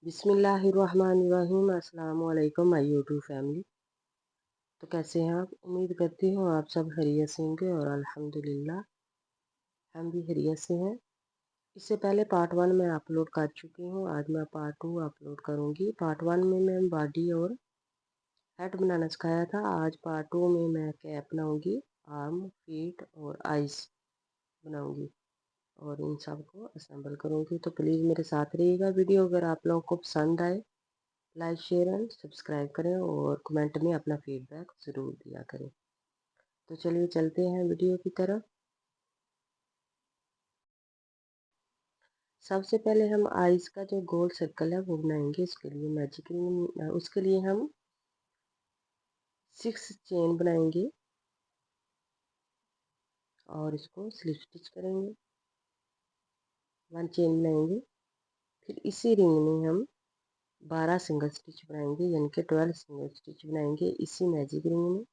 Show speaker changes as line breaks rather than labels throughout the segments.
बिस्मिल्लाहिर्रहमानिर्रहीम। अस्सलाम वालेकुम माय यूट्यूब फैमिली। तो कैसे हैं आप? उम्मीद करती हूँ आप सब खैरियत से होंगे और अल्हम्दुलिल्लाह हम भी खैरियत से हैं। इससे पहले पार्ट 1 मैं अपलोड कर चुकी हूँ। आज मैं पार्ट 2 अपलोड करूँगी। पार्ट 1 में मैं बॉडी और हेड बनाना सिखाया था। आज पार्ट 2 में मैं कैप बनाऊँगी, आर्म, फीट और आइस बनाऊँगी और इन सब को असेंबल करूँगी। तो प्लीज़ मेरे साथ रहिएगा। वीडियो अगर आप लोगों को पसंद आए लाइक शेयर एंड सब्सक्राइब करें और कमेंट में अपना फीडबैक ज़रूर दिया करें। तो चलिए चलते हैं वीडियो की तरफ। सबसे पहले हम आइस का जो गोल सर्कल है वो बनाएंगे। उसके लिए हम 6 चेन बनाएंगे और इसको स्लिप स्टिच करेंगे। 1 चेन बनाएंगे। फिर इसी रिंग में हम 12 सिंगल स्टिच बनाएंगे, यानी कि 12 सिंगल स्टिच बनाएंगे इसी मैजिक रिंग में।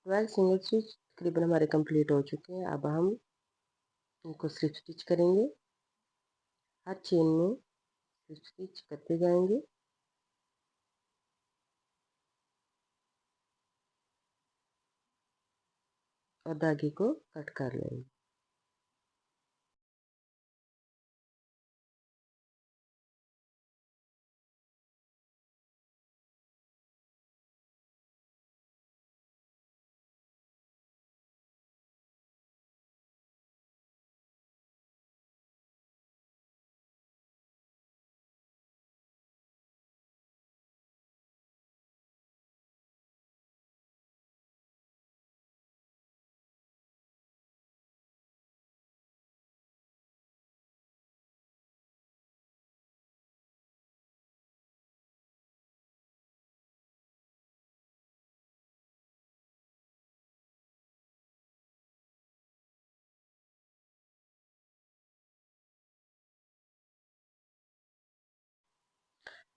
ट्वेल्व सिंगल स्टिच तकरीबन हमारे कंप्लीट हो चुके हैं। अब हम इनको स्लिप स्टिच करेंगे। हर चेन में स्लिप स्टिच करते जाएंगे और धागे को कट कर लेंगे।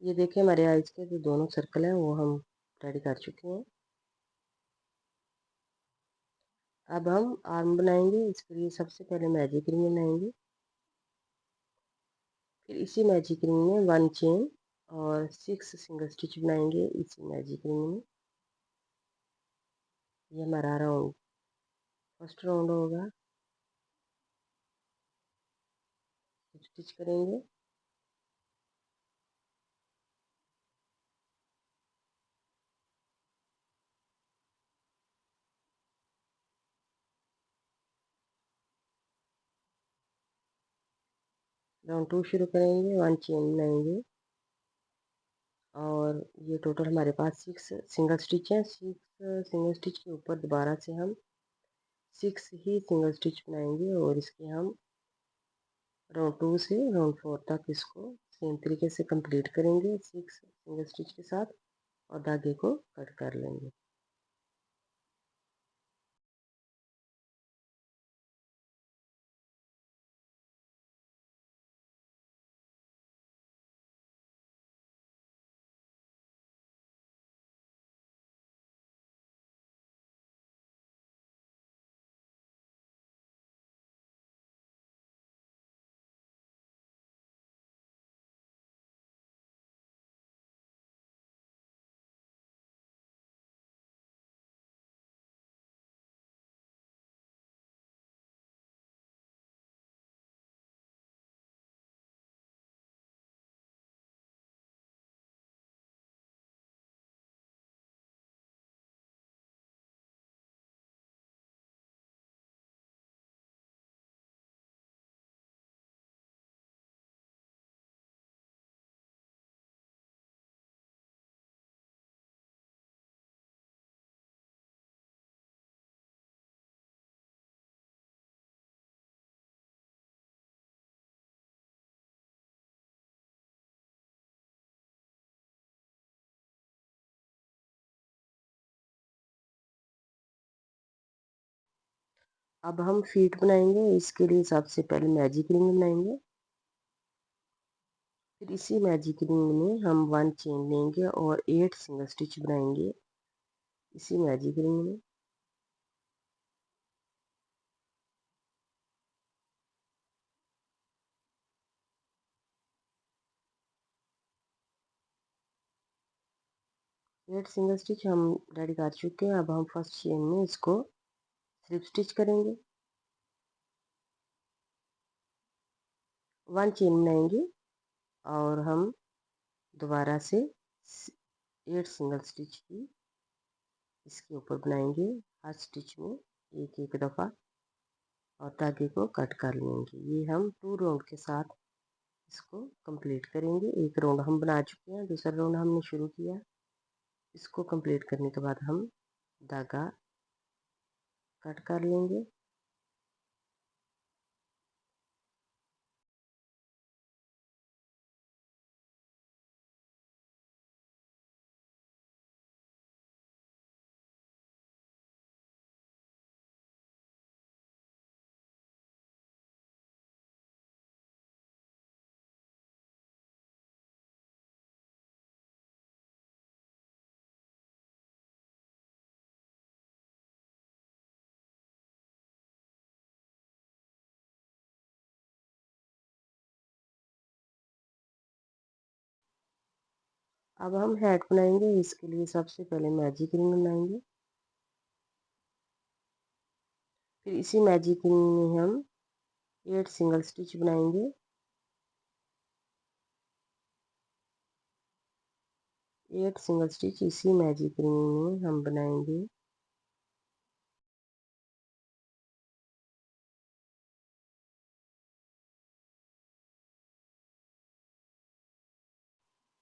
ये देखिए हमारे आइज के जो दोनों सर्कल हैं वो हम रेडी कर चुके हैं। अब हम आर्म बनाएंगे। इसके लिए सबसे पहले मैजिक रिंग बनाएंगे। फिर इसी मैजिक रिंग में 1 चेन और 6 सिंगल स्टिच बनाएंगे इसी मैजिक रिंग में। ये हमारा राउंड फर्स्ट राउंड होगा। स्टिच करेंगे। राउंड 2 शुरू करेंगे। 1 चेन बनाएंगे और ये टोटल हमारे पास 6 सिंगल स्टिच है। 6 सिंगल स्टिच के ऊपर दोबारा से हम 6 ही सिंगल स्टिच बनाएंगे और इसके हम राउंड 2 से राउंड 4 तक इसको सेम तरीके से कंप्लीट करेंगे 6 सिंगल स्टिच के साथ और धागे को कट कर लेंगे। अब हम फीट बनाएंगे। इसके लिए सबसे पहले मैजिक रिंग बनाएंगे। फिर इसी मैजिक रिंग में हम 1 चेन लेंगे और 8 सिंगल स्टिच बनाएंगे इसी मैजिक रिंग में। एट सिंगल स्टिच हम रेडी कर चुके हैं। अब हम फर्स्ट चेन में इसको स्लिप स्टिच करेंगे। 1 चेन बनाएंगे और हम दोबारा से 8 सिंगल स्टिच की इसके ऊपर बनाएंगे हर स्टिच में एक एक दफ़ा और धागे को कट कर लेंगे। ये हम 2 राउंड के साथ इसको कंप्लीट करेंगे। एक राउंड हम बना चुके हैं, दूसरा राउंड हमने शुरू किया। इसको कंप्लीट करने के बाद हम धागा कट कर लेंगे। अब हम हेड बनाएंगे। इसके लिए सबसे पहले मैजिक रिंग बनाएंगे। फिर इसी मैजिक रिंग में हम 8 सिंगल स्टिच बनाएंगे। 8 सिंगल स्टिच इसी मैजिक रिंग में हम बनाएंगे।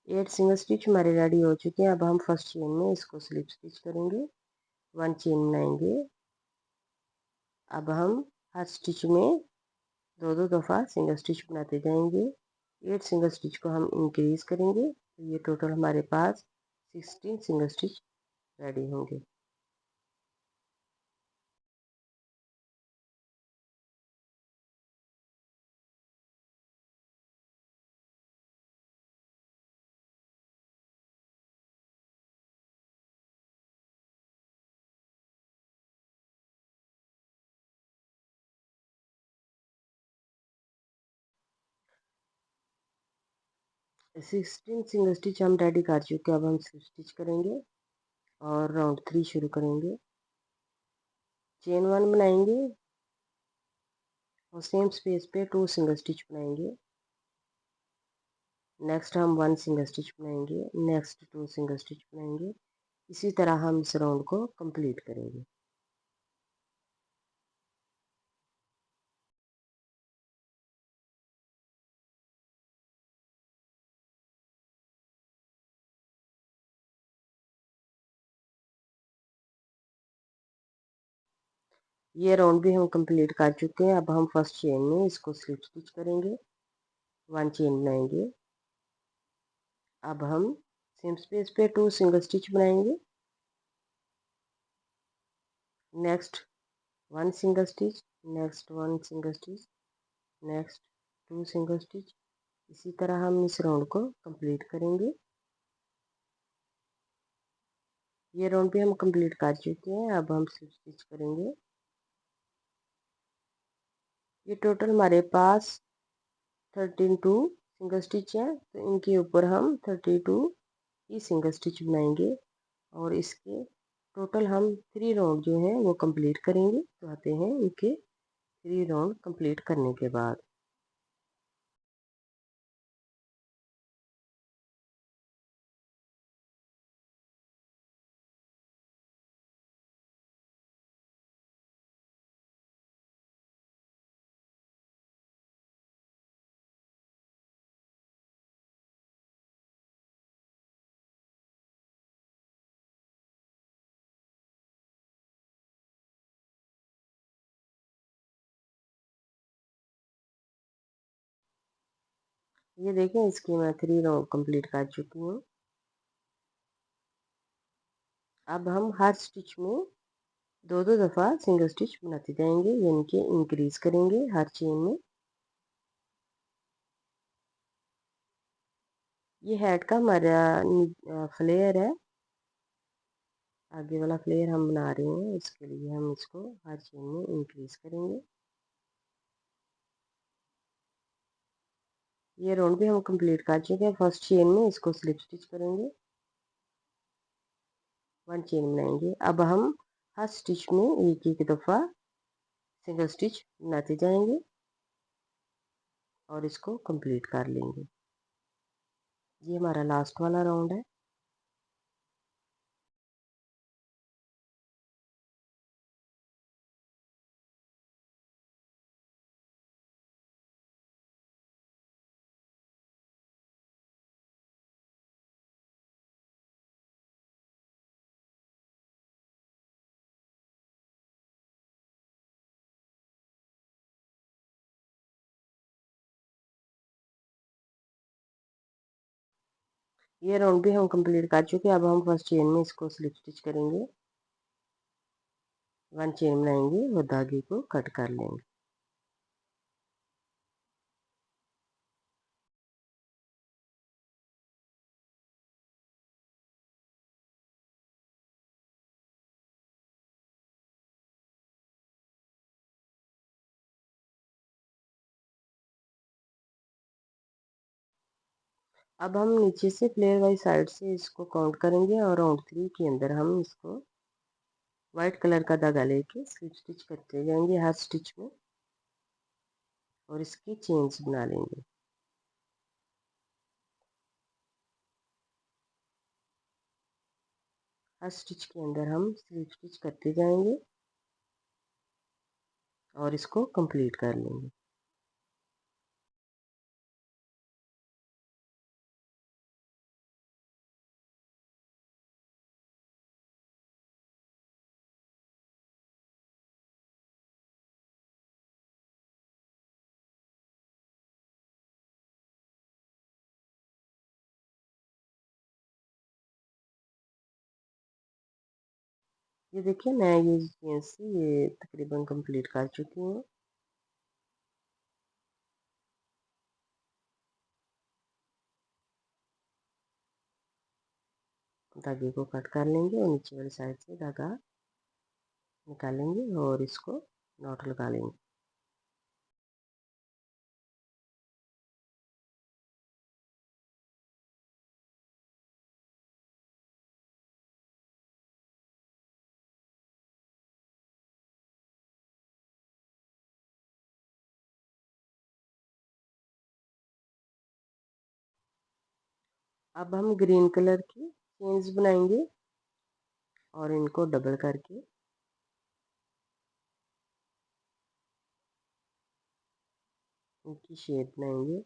एट सिंगल स्टिच हमारे रेडी हो चुके हैं। अब हम फर्स्ट चेन में इसको स्लिप स्टिच करेंगे। 1 चेन बनाएंगे। अब हम हर स्टिच में दो दो दफ़ा सिंगल स्टिच बनाते जाएंगे। 8 सिंगल स्टिच को हम इंक्रीज करेंगे तो ये टोटल हमारे पास 16 सिंगल स्टिच रेडी होंगे। सिक्सटीन सिंगल स्टिच हम रेडी कर चुके हैं। अब हम स्लिप स्टिच करेंगे और राउंड 3 शुरू करेंगे। चेन 1 बनाएंगे और सेम स्पेस पे 2 सिंगल स्टिच बनाएंगे। नेक्स्ट हम 1 सिंगल स्टिच बनाएंगे। नेक्स्ट 2 सिंगल स्टिच बनाएंगे। इसी तरह हम इस राउंड को कंप्लीट करेंगे। ये राउंड भी हम कंप्लीट कर चुके हैं। अब हम फर्स्ट चेन में इसको स्लिप स्टिच करेंगे। 1 चेन बनाएंगे। अब हम सेम स्पेस पे 2 सिंगल स्टिच बनाएंगे। Next 1 single stitch. Next 1 single stitch. Next 2 single stitch. इसी तरह हम इस राउंड को कंप्लीट करेंगे। ये राउंड भी हम कंप्लीट कर चुके हैं। अब हम स्लिप स्टिच करेंगे। ये टोटल हमारे पास 32 सिंगल स्टिच है तो इनके ऊपर हम 32 ही सिंगल स्टिच बनाएंगे और इसके टोटल हम 3 राउंड जो हैं वो कंप्लीट करेंगे। तो आते हैं इनके 3 राउंड कंप्लीट करने के बाद। ये देखें इसकी मैं 3 राउंड कंप्लीट कर चुकी हूँ। अब हम हर स्टिच में दो दो दफ़ा सिंगल स्टिच बनाते जाएंगे, यानी कि इंक्रीज़ करेंगे हर चेन में। ये हेड का हमारा फ्लेयर है, आगे वाला फ्लेयर हम बना रहे हैं, इसके लिए हम इसको हर चेन में इंक्रीज़ करेंगे। ये राउंड भी हम कंप्लीट कर चुके हैं। फर्स्ट चेन में इसको स्लिप स्टिच करेंगे, 1 चेन बनाएंगे। अब हम हर स्टिच में एक एक दफ़ा सिंगल स्टिच बनाते जाएंगे और इसको कंप्लीट कर लेंगे। ये हमारा लास्ट वाला राउंड है। ये राउंड भी हम कंप्लीट कर चुके हैं। अब हम फर्स्ट चेन में इसको स्लिप स्टिच करेंगे, 1 चेन बनाएंगे और धागे को कट कर लेंगे। अब हम नीचे से फ्लेयर वाली साइड से इसको काउंट करेंगे और राउंड 3 के अंदर हम इसको वाइट कलर का धागा लेके स्लिप स्टिच करते जाएंगे हर स्टिच में और इसकी चेन्स बना लेंगे। हर स्टिच के अंदर हम स्लिप स्टिच करते जाएंगे और इसको कंप्लीट कर लेंगे। ये देखिए मैं ये चेन से ये तकरीबन कंप्लीट कर चुकी हूँ। धागे को कट कर लेंगे और नीचे वाली साइड से धागा निकालेंगे और इसको नॉट लगा लेंगे। अब हम ग्रीन कलर की चेन्स बनाएंगे और इनको डबल करके इनकी शेप बनाएंगे।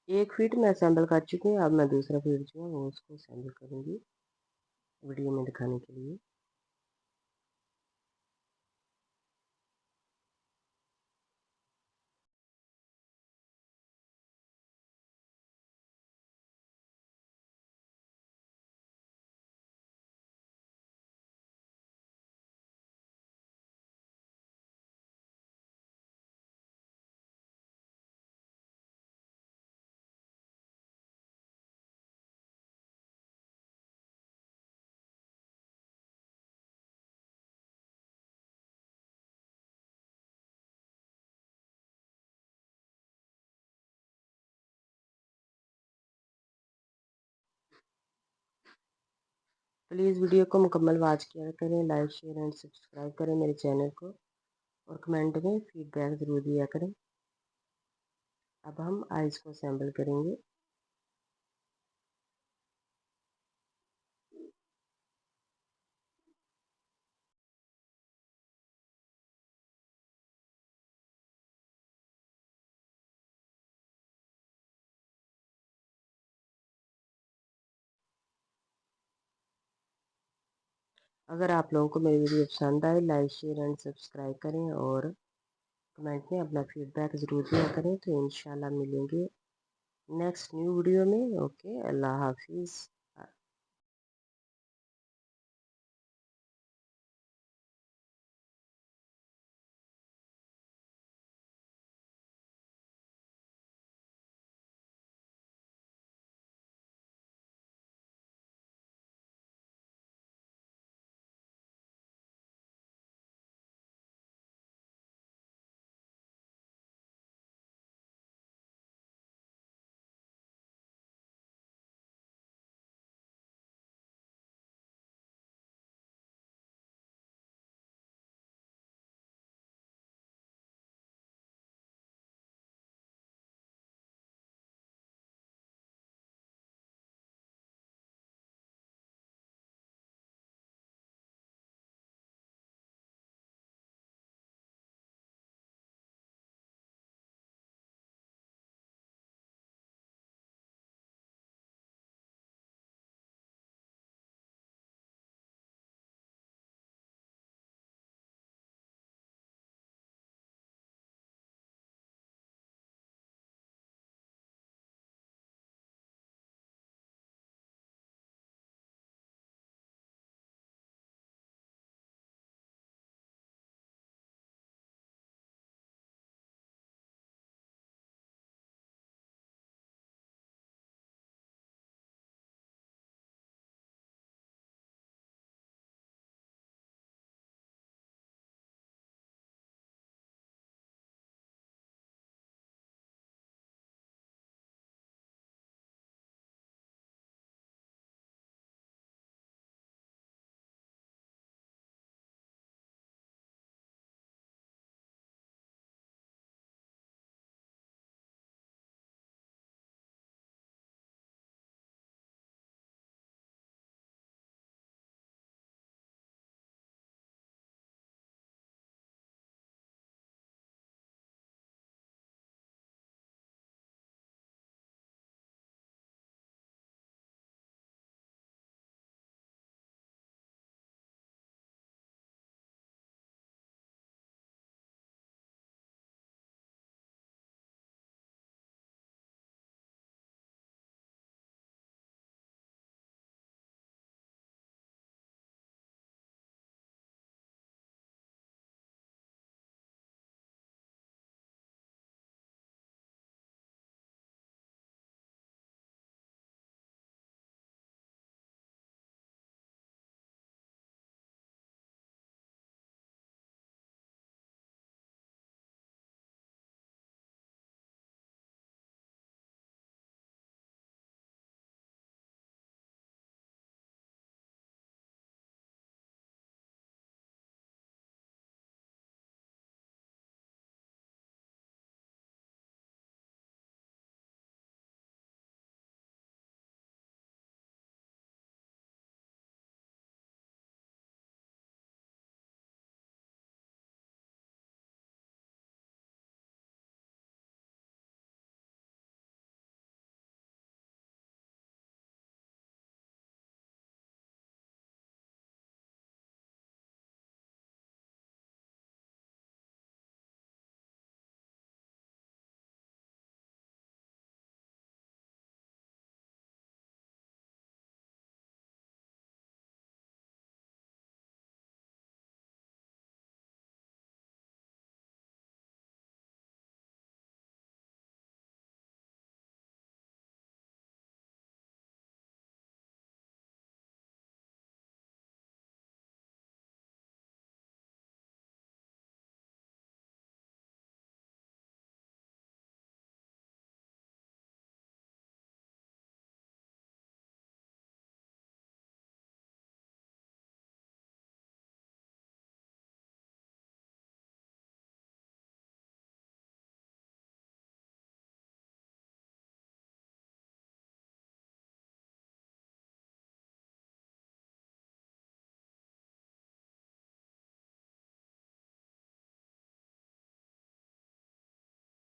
एक फीट मैं असेंबल कर चुकी हूँ। अब मैं दूसरा फीट जो है वो उसको असेंबल करूँगी वीडियो में दिखाने के लिए। प्लीज़ वीडियो को मुकम्मल वॉच किया करें, लाइक शेयर एंड सब्सक्राइब करें मेरे चैनल को और कमेंट में फीडबैक ज़रूर दिया करें। अब हम आइज़ को असेंबल करेंगे। अगर आप लोगों को मेरी वीडियो पसंद आए, लाइक शेयर एंड सब्सक्राइब करें और कमेंट में अपना फीडबैक ज़रूर दिया करें। तो इंशाल्लाह मिलेंगे नेक्स्ट न्यू वीडियो में। ओके, अल्लाह हाफिज़।